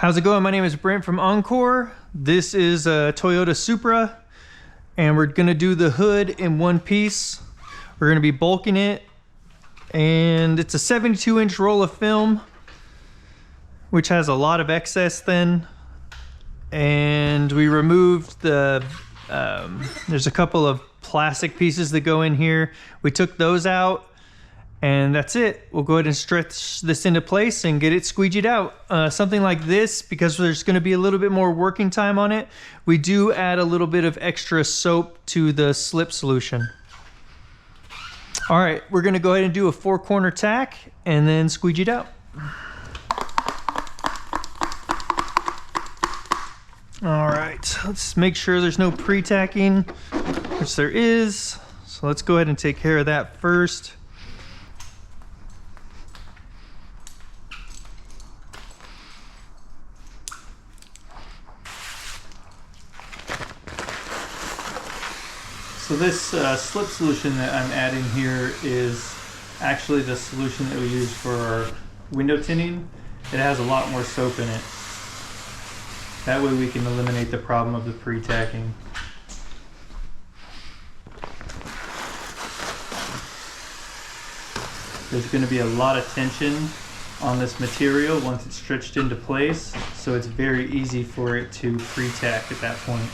How's it going? My name is Brent from Encore. This is a Toyota Supra, and we're gonna do the hood in one piece. We're gonna be bulking it, and it's a 72-inch roll of film, which has a lot of excess then. And we removed the, there's a couple of plastic pieces that go in here. We took those out. And that's it. We'll go ahead and stretch this into place and get it squeegeed out. Something like this, because there's going to be a little bit more working time on it, we do add a little bit of extra soap to the slip solution. All right, we're going to go ahead and do a 4-corner tack and then squeegee it out. All right, let's make sure there's no pre-tacking, which there is. So let's go ahead and take care of that first. So this slip solution that I'm adding here is actually the solution that we use for our window tinting. It has a lot more soap in it. That way we can eliminate the problem of the pre-tacking. There's going to be a lot of tension on this material once it's stretched into place, so it's very easy for it to pre-tack at that point.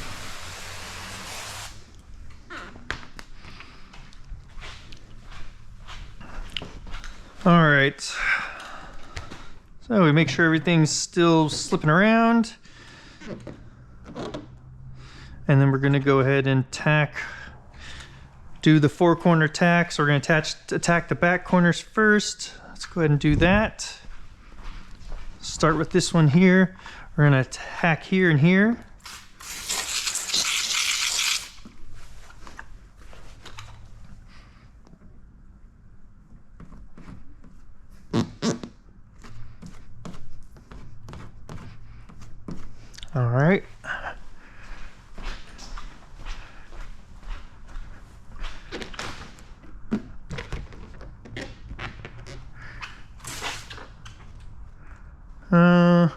All right, so we make sure everything's still slipping around, and then we're going to go ahead and tack, do the 4-corner tack. So we're going to attack the back corners first. Let's go ahead and do that. Start with this one here. We're going to tack here and here. All right. I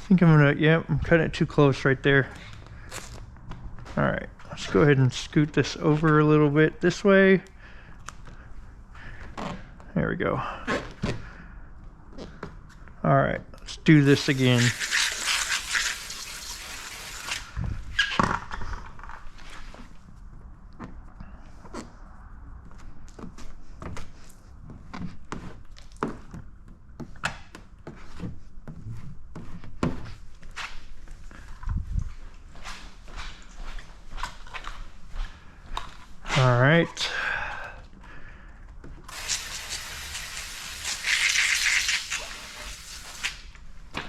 think I'm gonna, yep, I'm cutting it too close right there. All right, let's go ahead and scoot this over a little bit this way. There we go. All right, let's do this again. All right.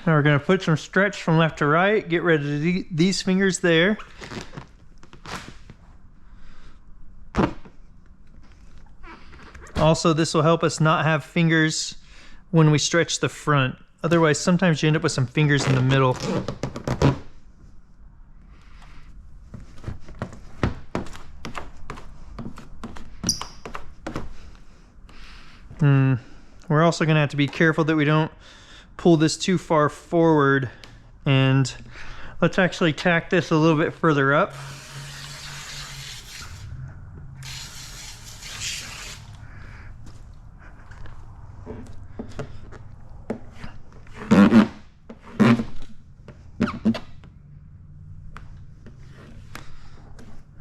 Now we're going to put some stretch from left to right. Get rid of these fingers there. Also, this will help us not have fingers when we stretch the front. Otherwise, sometimes you end up with some fingers in the middle. We're also going to have to be careful that we don't pull this too far forward, and let's actually tack this a little bit further up.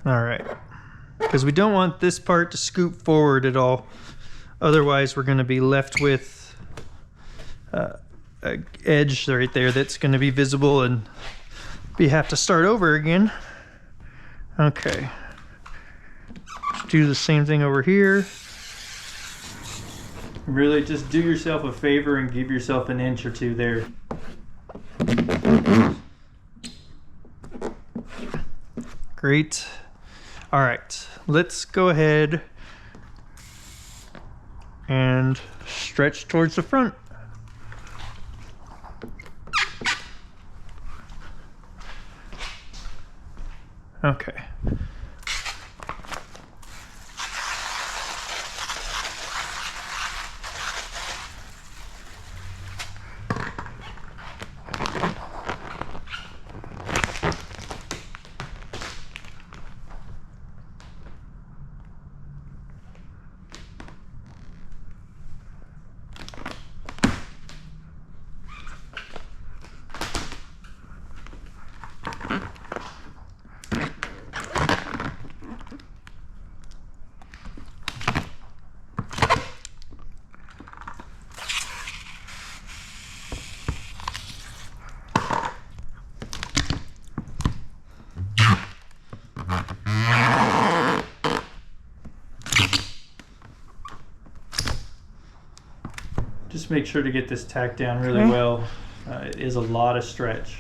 All right, because we don't want this part to scoop forward at all. Otherwise, we're going to be left with an edge right there that's going to be visible, and we have to start over again. Okay. Let's do the same thing over here. Really just do yourself a favor and give yourself an inch or two there. Great. All right, let's go ahead and stretch towards the front. Okay. Just make sure to get this tacked down really well. It is a lot of stretch.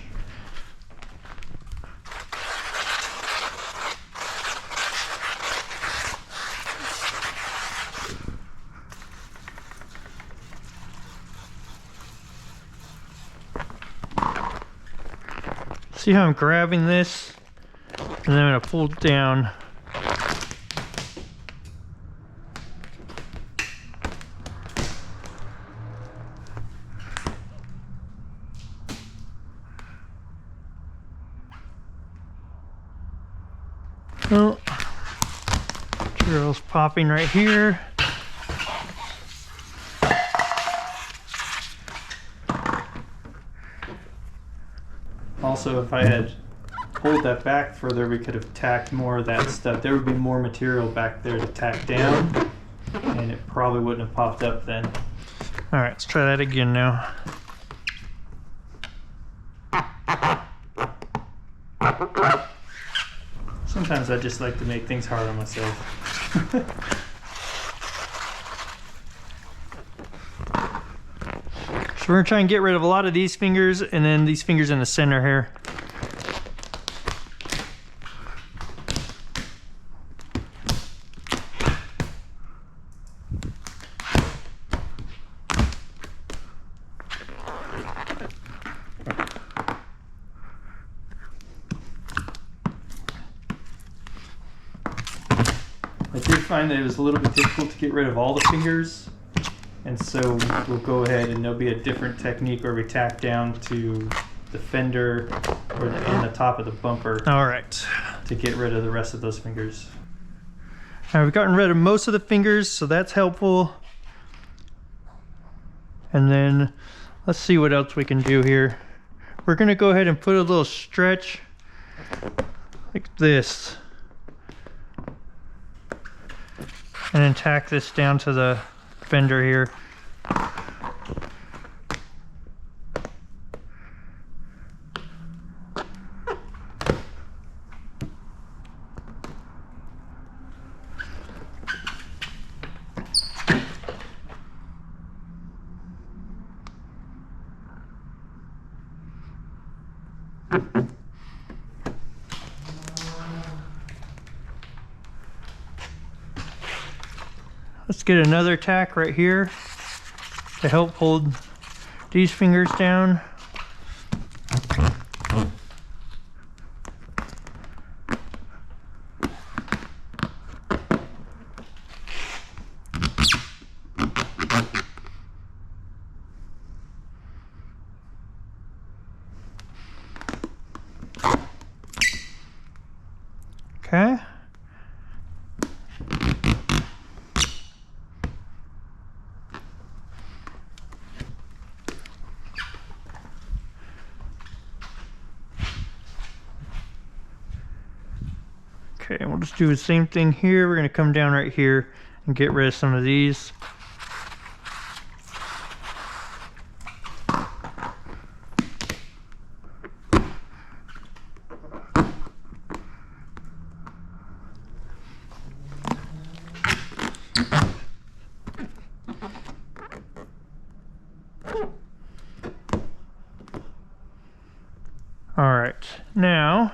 See how I'm grabbing this, and then I'm going to pull it down. Oh, material's popping right here. Also, if I had pulled that back further, we could have tacked more of that stuff. There would be more material back there to tack down, and it probably wouldn't have popped up then. All right, let's try that again now. Sometimes I just like to make things hard on myself. So we're gonna try and get rid of a lot of these fingers, and then these fingers in the center here. I did find that it was a little bit difficult to get rid of all the fingers, and so we'll go ahead and there'll be a different technique where we tack down to the fender or in the top of the bumper. All right, to get rid of the rest of those fingers. All right, we've gotten rid of most of the fingers, so that's helpful. And then let's see what else we can do here. We're gonna go ahead and put a little stretch like this, and then tack this down to the fender here. Let's get another tack right here to help hold these fingers down. Okay. Okay, we'll just do the same thing here. We're going to come down right here and get rid of some of these. All right, now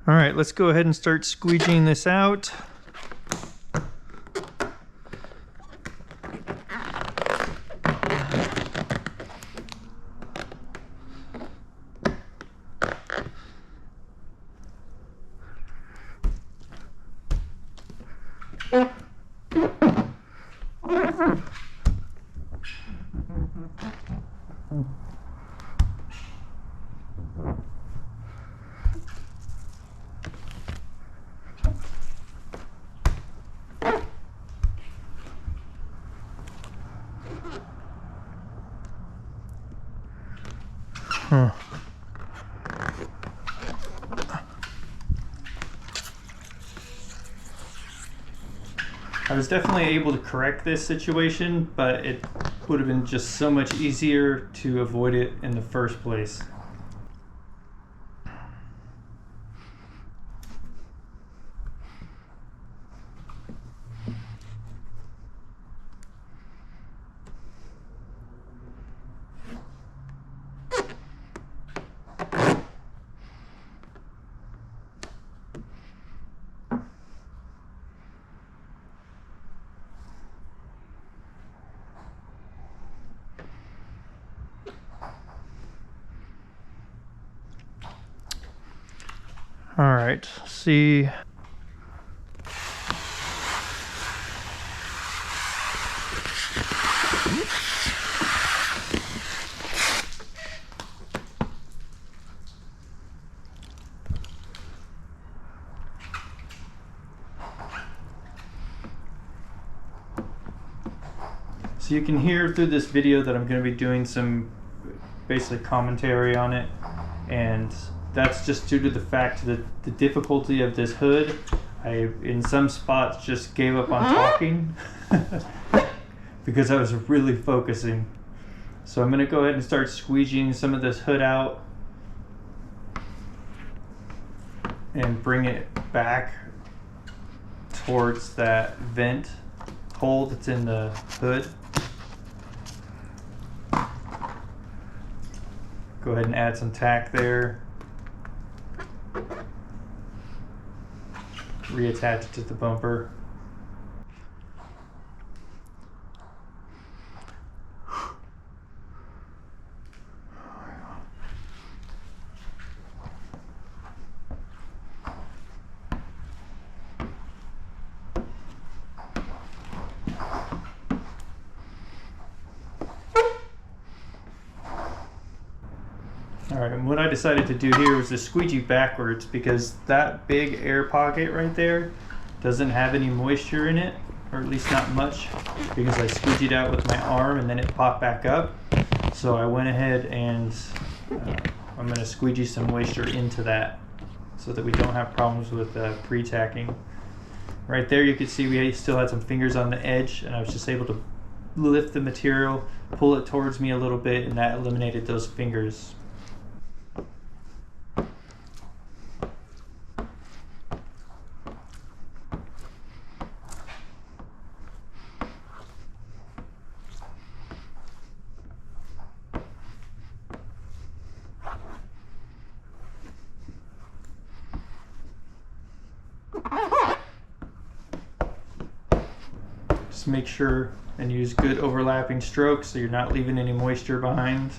all right, let's go ahead and start squeegeeing this out. Huh. I was definitely able to correct this situation, but it would have been just so much easier to avoid it in the first place. All right, see. So you can hear through this video that I'm going to be doing some basically commentary on it, and that's just due to the fact that the difficulty of this hood. I, in some spots, just gave up on talking because I was really focusing. So I'm going to go ahead and start squeegeeing some of this hood out and bring it back towards that vent hole that's in the hood. Go ahead and add some tack there. Reattach it to the bumper. Alright, and what I decided to do here was to squeegee backwards because that big air pocket right there doesn't have any moisture in it, or at least not much, because I squeegeed out with my arm and then it popped back up. So I went ahead and I'm going to squeegee some moisture into that so that we don't have problems with pre-tacking. Right there you can see we still had some fingers on the edge, and I was just able to lift the material, pull it towards me a little bit, and that eliminated those fingers. Just make sure and use good overlapping strokes so you're not leaving any moisture behind.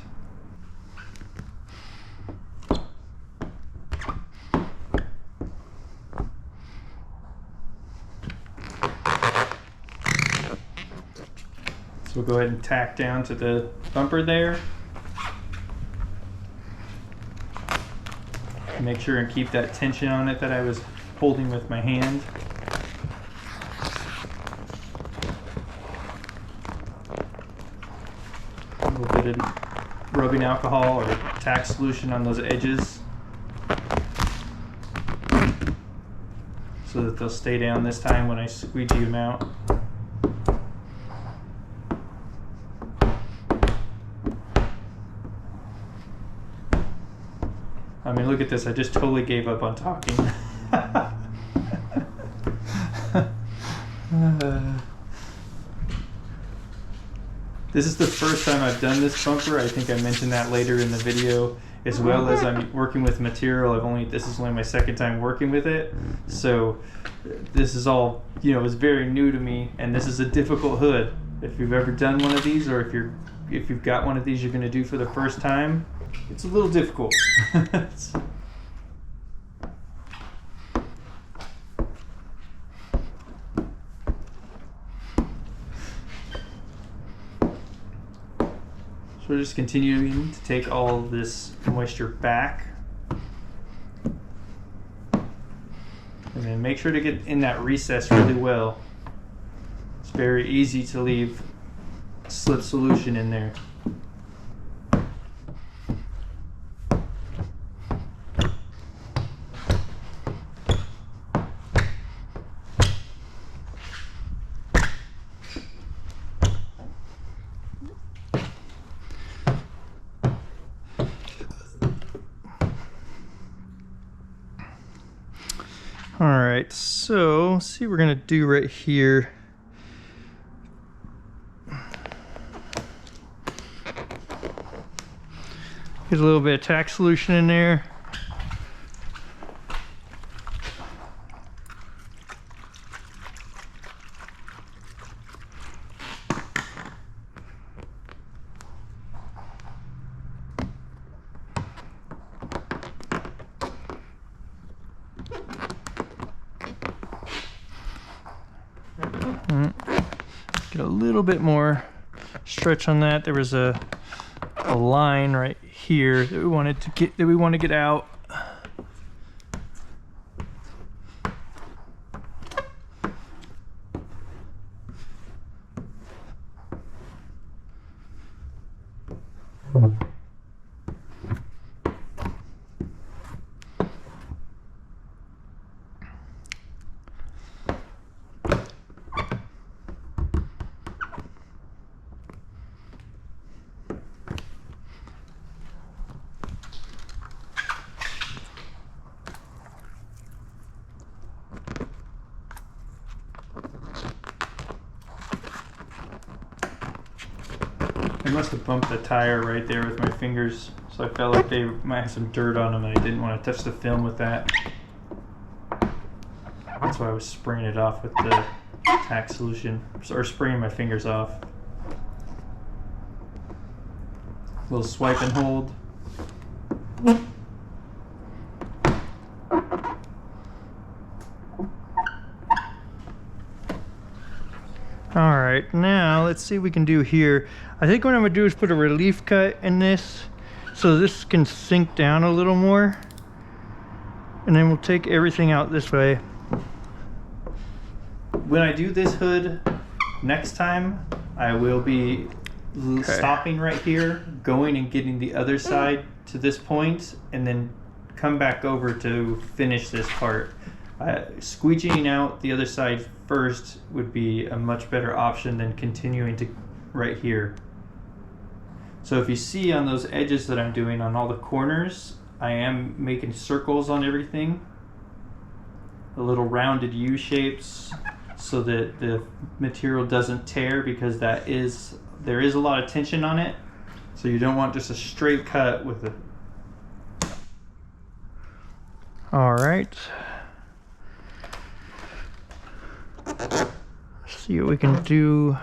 So we'll go ahead and tack down to the bumper there. Make sure and keep that tension on it that I was holding with my hand. A little bit of rubbing alcohol or tack solution on those edges so that they'll stay down this time when I squeegee them out. I mean, look at this, I just totally gave up on talking. This is the first time I've done this bumper. I think I mentioned that later in the video, as well as I'm working with material. This is only my second time working with it. So this is all, it's very new to me, and this is a difficult hood. If you've ever done one of these, or if you've got one of these you're gonna do for the first time, it's a little difficult. So we're just continuing to take all of this moisture back. And then make sure to get in that recess really well. It's very easy to leave slip solution in there. All right, so let's see what we're gonna do right here. Get a little bit of tack solution in there. Get a little bit more stretch on that. There was a line right here that we want to get out. I must have bumped the tire right there with my fingers, so I felt like they might have some dirt on them and I didn't want to touch the film with that. That's why I was spraying it off with the tack solution, or spraying my fingers off. A little swipe and hold. All right, now let's see what we can do here. I think what I'm gonna do is put a relief cut in this so this can sink down a little more. And then we'll take everything out this way. When I do this hood next time, I will be stopping right here, going and getting the other side to this point, and then come back over to finish this part. Squeegeeing out the other side first would be a much better option than continuing to right here. So if you see on those edges that I'm doing on all the corners, I am making circles on everything, the little rounded U shapes, so that the material doesn't tear, because there is a lot of tension on it. So you don't want just a straight cut with it. All right. Let's see what we can do.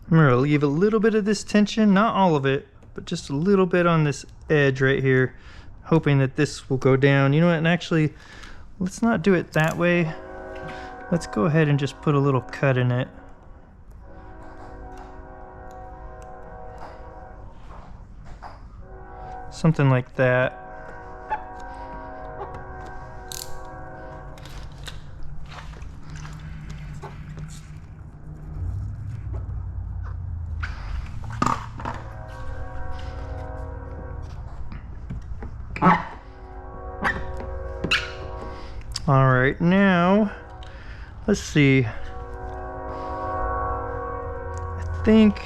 I'm going to leave a little bit of this tension, not all of it, but just a little bit on this edge right here, hoping that this will go down. You know what, and actually, let's not do it that way. Let's go ahead and just put a little cut in it. Something like that. All right, now, let's see. I think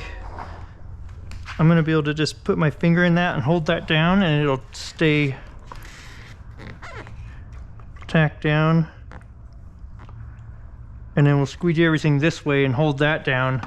I'm gonna be able to just put my finger in that and hold that down, and it'll stay tacked down. And then we'll squeegee everything this way and hold that down.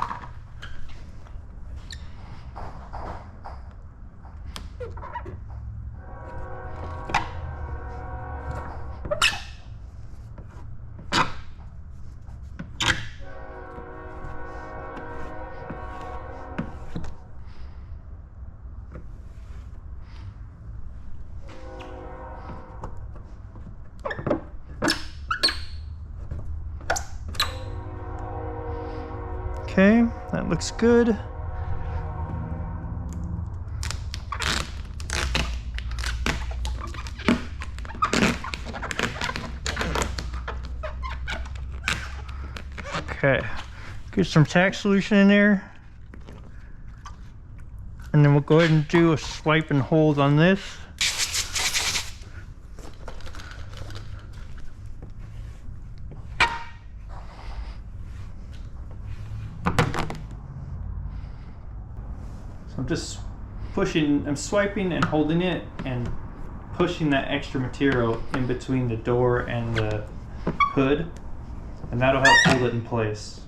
Okay, that looks good. Okay, get some tack solution in there. And then we'll go ahead and do a swipe and hold on this. So I'm just pushing, I'm swiping and holding it and pushing that extra material in between the door and the hood, and that'll help hold it in place.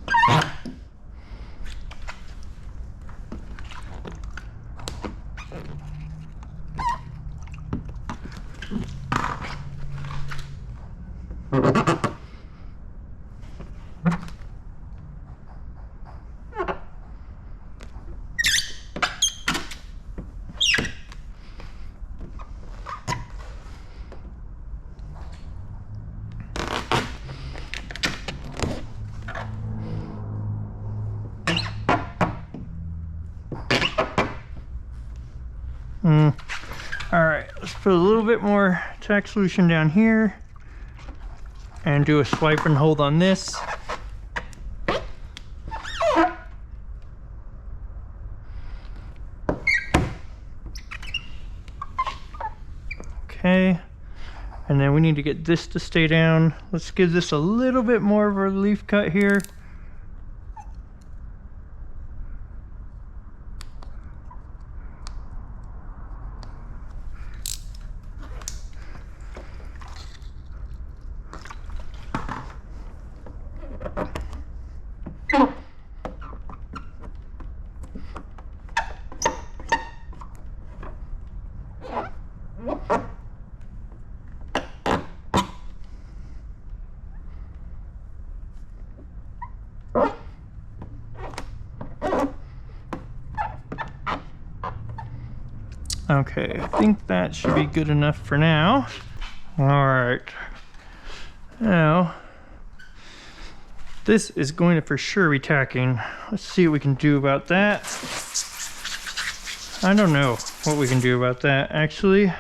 All right, let's put a little bit more tack solution down here and do a swipe and hold on this. Okay, and then we need to get this to stay down. Let's give this a little bit more of a relief cut here. Okay, I think that should be good enough for now. All right, now this is going to for sure be tacking. Let's see what we can do about that. I don't know what we can do about that actually.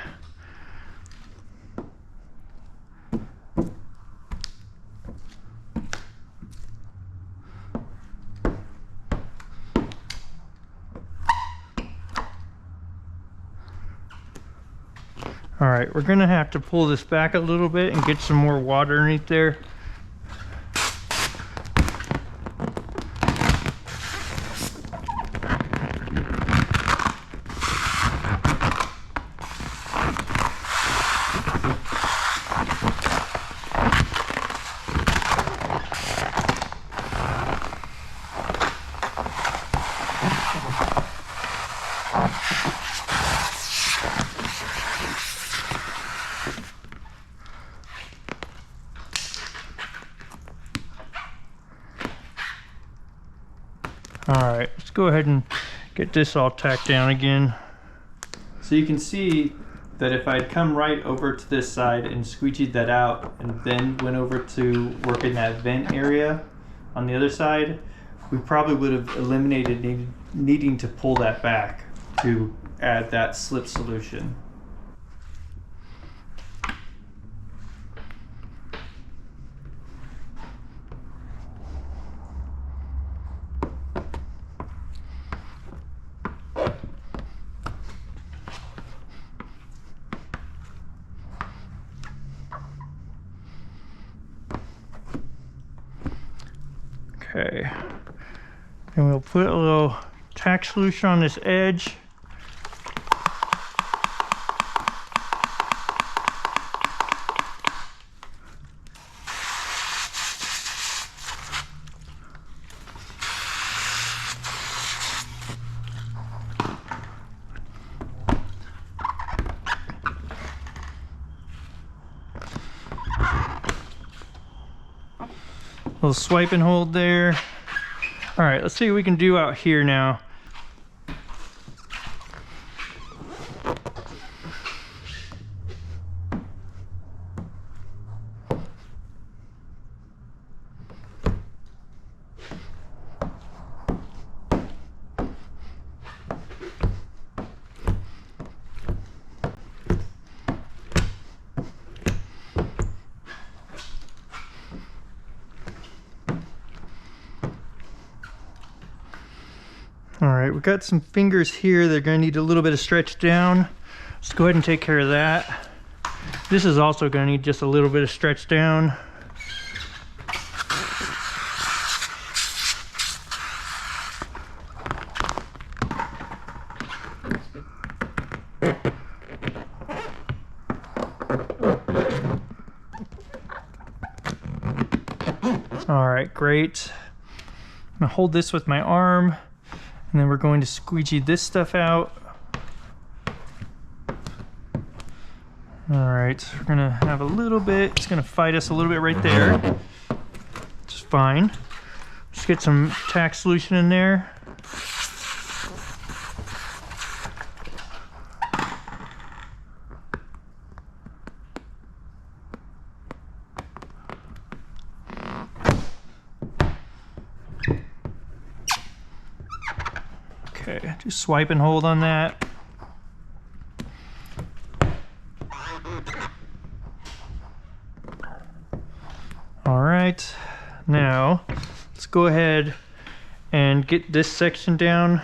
All right, we're gonna have to pull this back a little bit and get some more water underneath there. All right, let's go ahead and get this all tacked down again. So you can see that if I'd come right over to this side and squeegeed that out and then went over to work in that vent area on the other side, we probably would have eliminated needing to pull that back to add that slip solution. Okay, and we'll put a little tack solution on this edge. Little swipe and hold there. All right, let's see what we can do out here now. All right, we've got some fingers here. They're gonna need a little bit of stretch down. Let's go ahead and take care of that. This is also gonna need just a little bit of stretch down. All right, great. I'm gonna hold this with my arm, and then we're going to squeegee this stuff out. All right, we're gonna have a little bit, it's gonna fight us a little bit right there, which is fine. Let's get some tack solution in there. Okay, just swipe and hold on that. All right, now let's go ahead and get this section down.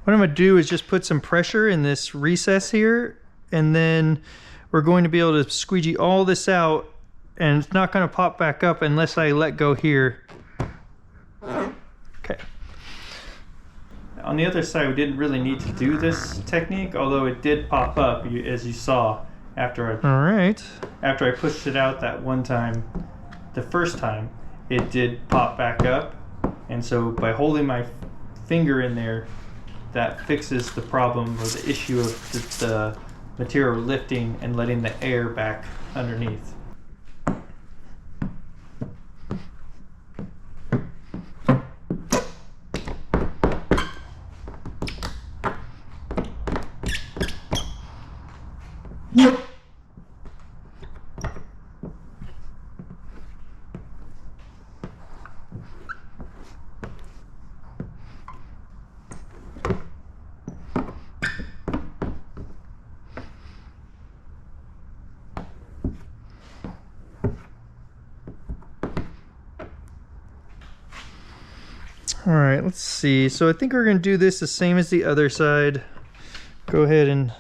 What I'm gonna do is just put some pressure in this recess here, and then we're going to be able to squeegee all this out, and it's not gonna pop back up unless I let go here. Okay. On the other side, we didn't really need to do this technique, although it did pop up, as you saw, after I pushed it out that one time. The first time, it did pop back up, and so by holding my finger in there, that fixes the problem or the issue of the material lifting and letting the air back underneath. All right, let's see. So I think we're gonna do this the same as the other side. Go ahead and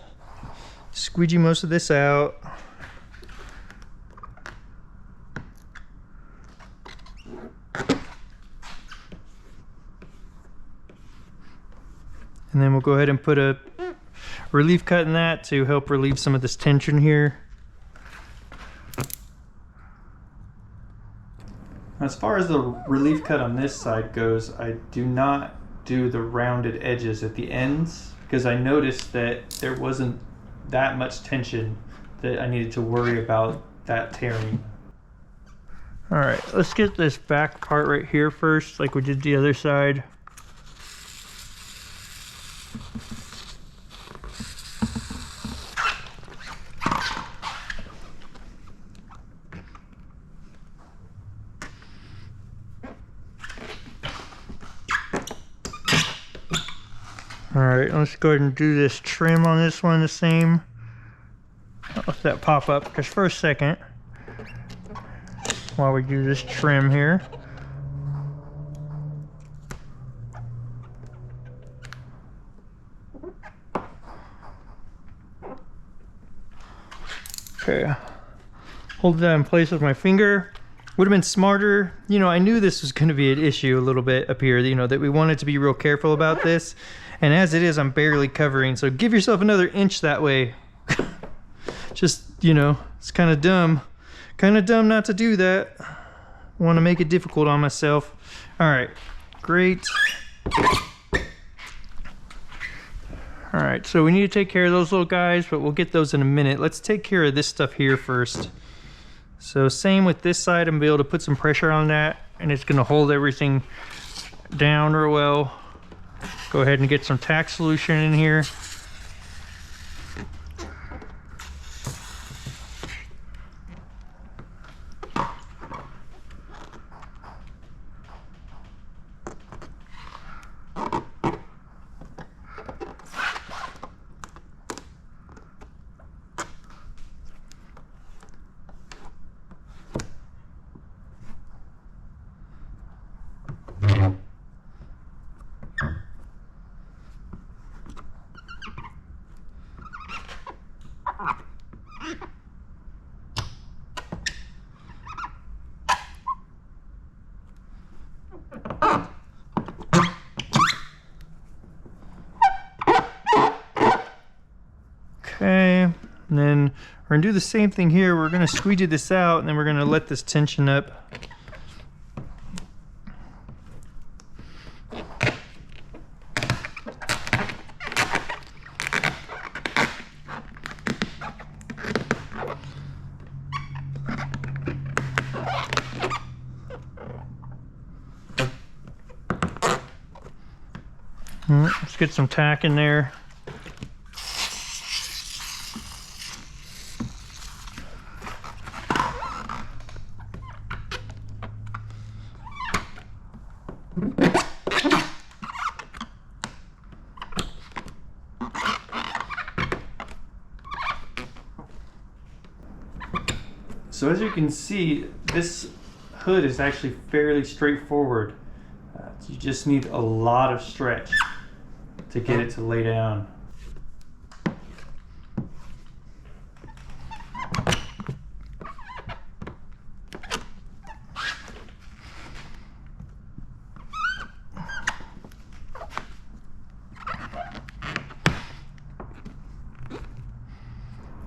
squeegee most of this out. And then we'll go ahead and put a relief cut in that to help relieve some of this tension here. As far as the relief cut on this side goes, I do not do the rounded edges at the ends because I noticed that there wasn't that much tension that I needed to worry about that tearing. All right, let's get this back part right here first, like we did the other side. All right, let's go ahead and do this trim on this one the same. Let that pop up just for a second while we do this trim here. Okay, hold that in place with my finger. Would have been smarter, you know, I knew this was going to be an issue a little bit up here, you know, that we wanted to be real careful about this. And as it is, I'm barely covering, so give yourself another inch that way. Just, you know, it's kind of dumb. Kind of dumb not to do that. Want to make it difficult on myself. All right, great. All right, so we need to take care of those little guys, but we'll get those in a minute. Let's take care of this stuff here first. So same with this side, I'm gonna be able to put some pressure on that, and it's gonna hold everything down real well. Go ahead and get some tack solution in here. Okay, and then we're gonna do the same thing here. We're gonna squeegee this out, and then we're gonna let this tension up. Let's get some tack in there. So as you can see, this hood is actually fairly straightforward. You just need a lot of stretch to get it to lay down.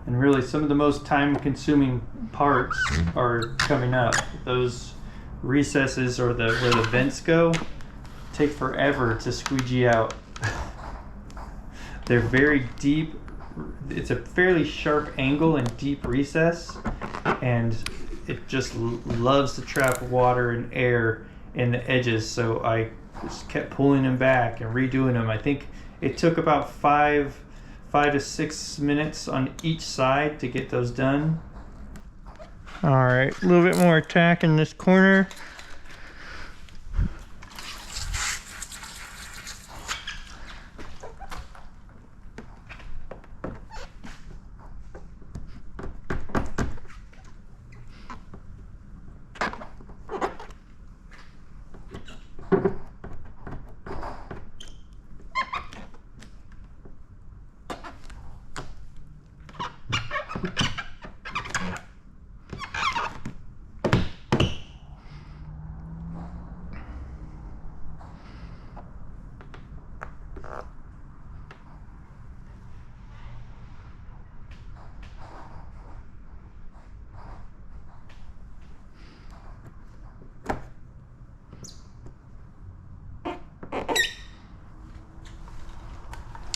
And really, some of the most time-consuming parts are coming up. Those recesses, or where the vents go, take forever to squeegee out. They're very deep. It's a fairly sharp angle and deep recess, and it just loves to trap water and air in the edges. So I just kept pulling them back and redoing them. I think it took about 5 to 6 minutes on each side to get those done. All right, a little bit more tack in this corner.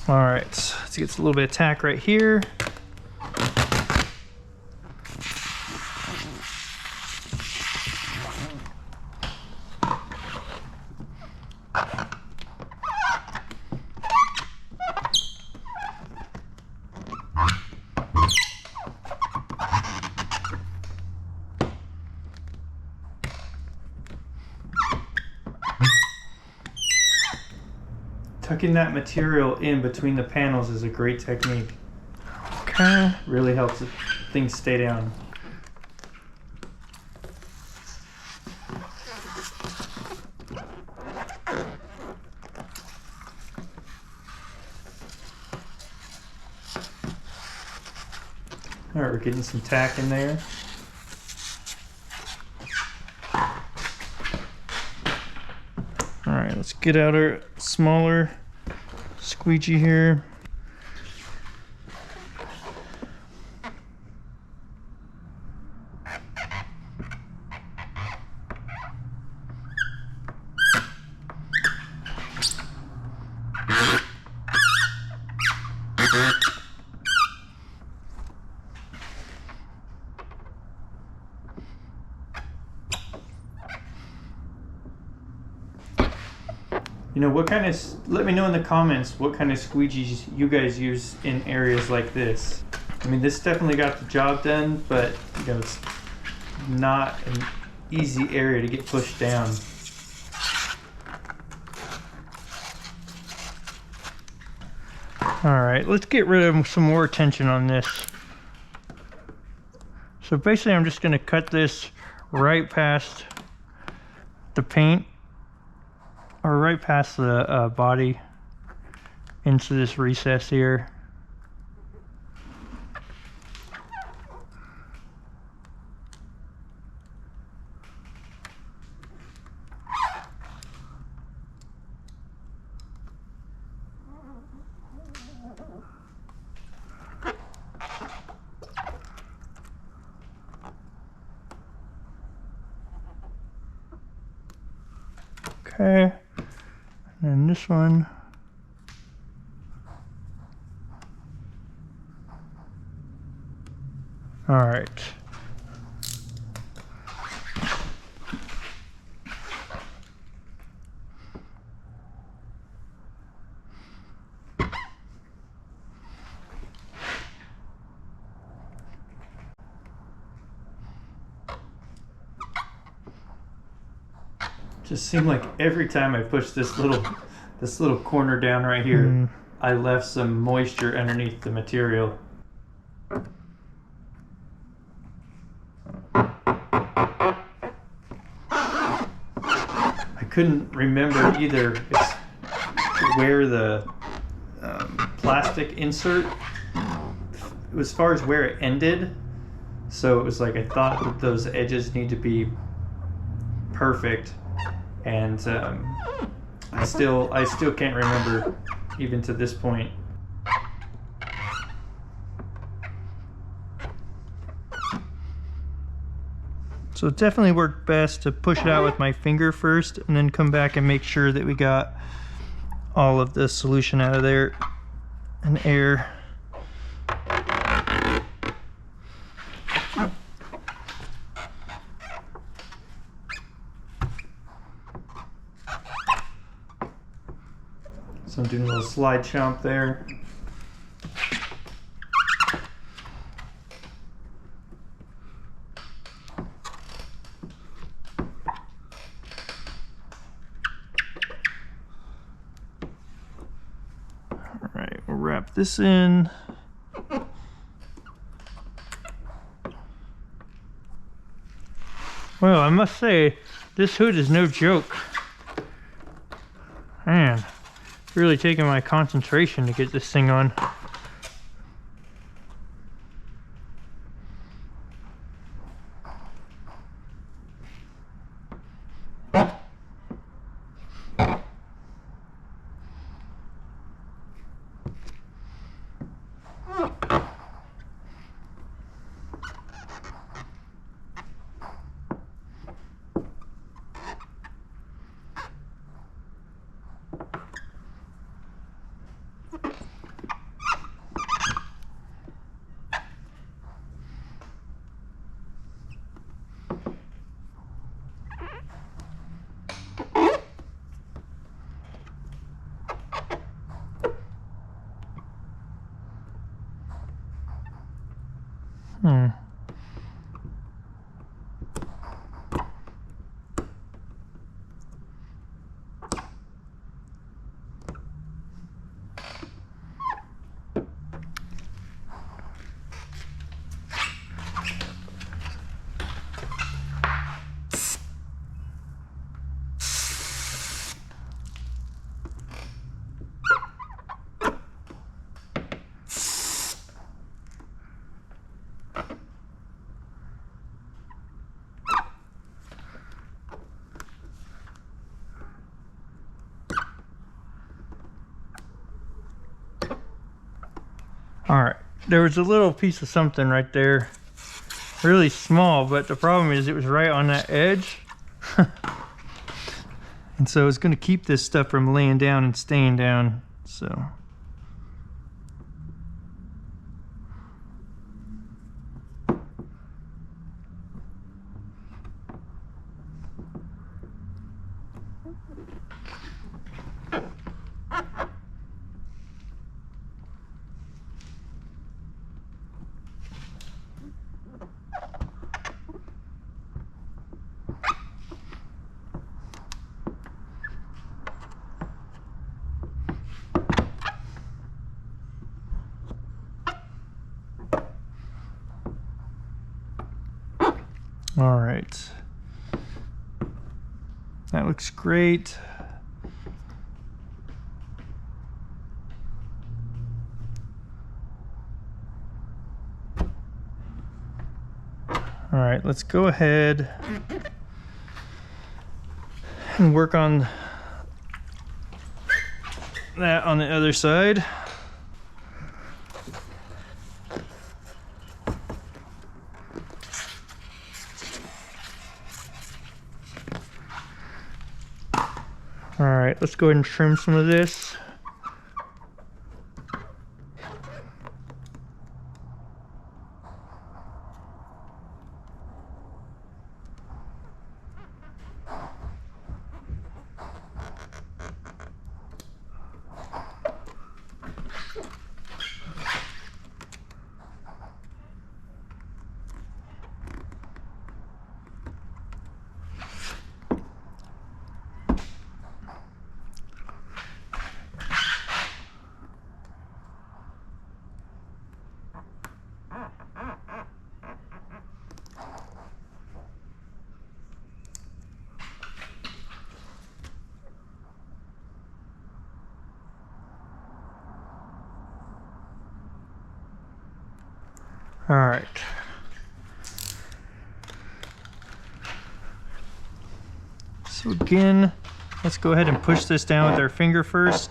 All right, let's get a little bit of tack right here. Tucking that material in between the panels is a great technique. Okay. Really helps things stay down. All right, we're getting some tack in there. All right, let's get out our smaller squeegee here. You know, let me know in the comments what kind of squeegees you guys use in areas like this. I mean, this definitely got the job done, but you know, it's not an easy area to get pushed down. All right, let's get rid of some more tension on this. So basically, I'm just gonna cut this right past the paint, or right past the body, into this recess here. Okay. And then this one. All right. Just seemed like every time I push this little corner down right here, I left some moisture underneath the material. I couldn't remember either where the plastic insert, as far as where it ended. So it was like I thought that those edges need to be perfect, and I still can't remember even to this point. So it definitely worked best to push it out with my finger first and then come back and make sure that we got all of the solution out of there and air. So I'm doing a little slide chomp there. Alright, we'll wrap this in. Well, I must say, this hood is no joke. Man, really taking my concentration to get this thing on. Alright, there was a little piece of something right there, really small, but the problem is it was right on that edge. And so it's going to keep this stuff from laying down and staying down, so. All right, that looks great. All right, let's go ahead and work on that on the other side. All right, let's go ahead and trim some of this. All right. So again, let's go ahead and push this down with our finger first.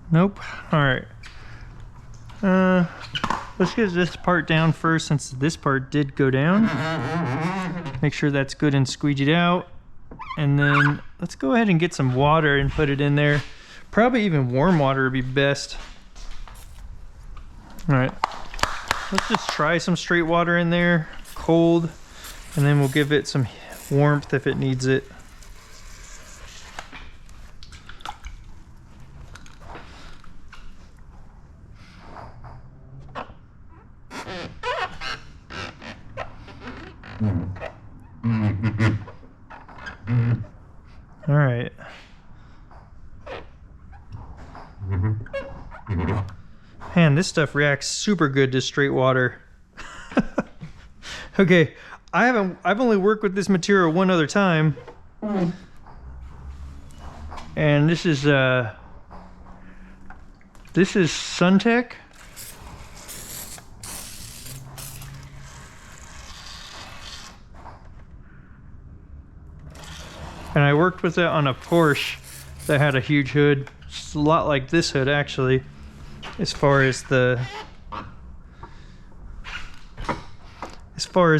Nope. All right. Let's get this part down first, since this part did go down. Make sure that's good and squeegeed out. And then let's go ahead and get some water and put it in there. Probably even warm water would be best. All right. Let's just try some straight water in there, cold, and then we'll give it some warmth if it needs it. All right. Man, this stuff reacts super good to straight water. Okay, I've only worked with this material one other time. And this is Suntech. And I worked with it on a Porsche that had a huge hood. It's a lot like this hood, actually, as far as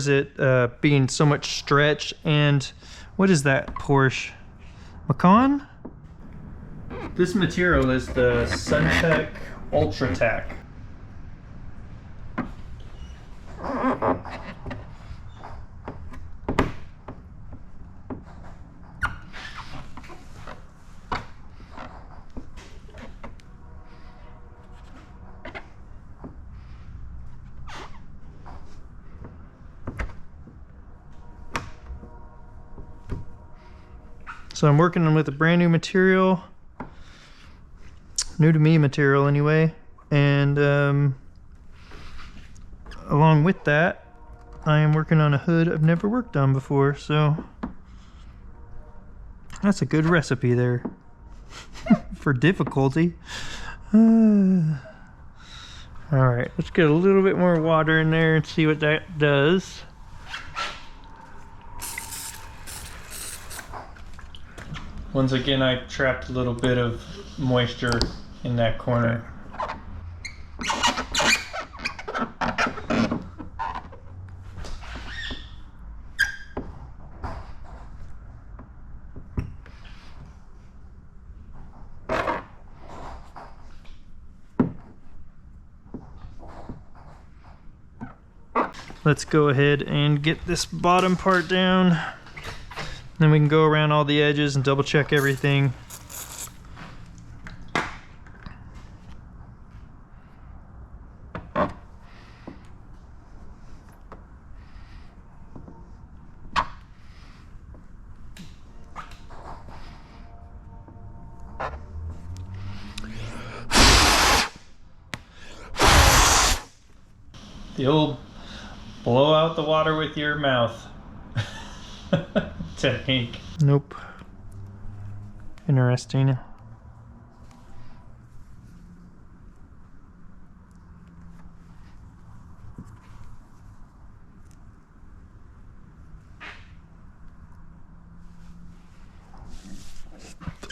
it being so much stretch. And what is that Porsche? Macan? This material is the Suntech Ultra-Tac. So I'm working with a brand new material, new to me material anyway, and along with that, I am working on a hood I've never worked on before, so that's a good recipe there for difficulty. All right, let's get a little bit more water in there and see what that does. Once again, I trapped a little bit of moisture in that corner. Let's go ahead and get this bottom part down. Then we can go around all the edges and double check everything. The old blow out the water with your mouth technique. Nope. Interesting.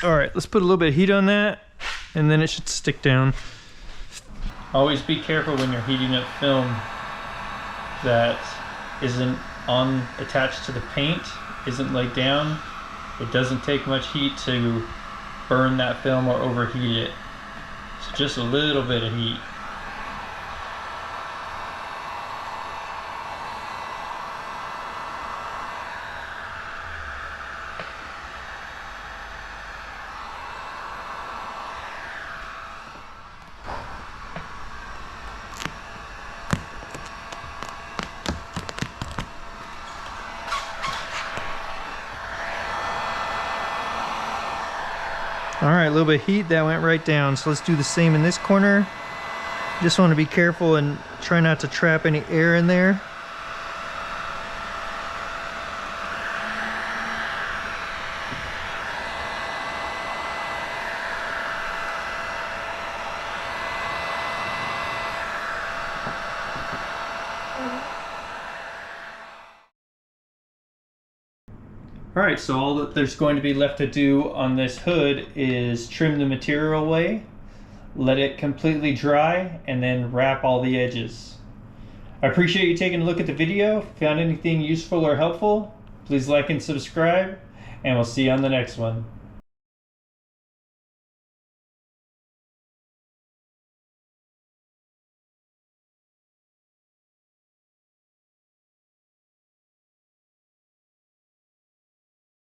All right, let's put a little bit of heat on that, and then it should stick down. Always be careful when you're heating up film that isn't attached to the paint, isn't laid down, it doesn't take much heat to burn that film or overheat it. So just a little bit of heat. All right, a little bit of heat, that went right down. So let's do the same in this corner. Just want to be careful and try not to trap any air in there. Alright, so all that there's going to be left to do on this hood is trim the material away, let it completely dry, and then wrap all the edges. I appreciate you taking a look at the video. If you found anything useful or helpful, please like and subscribe, and we'll see you on the next one.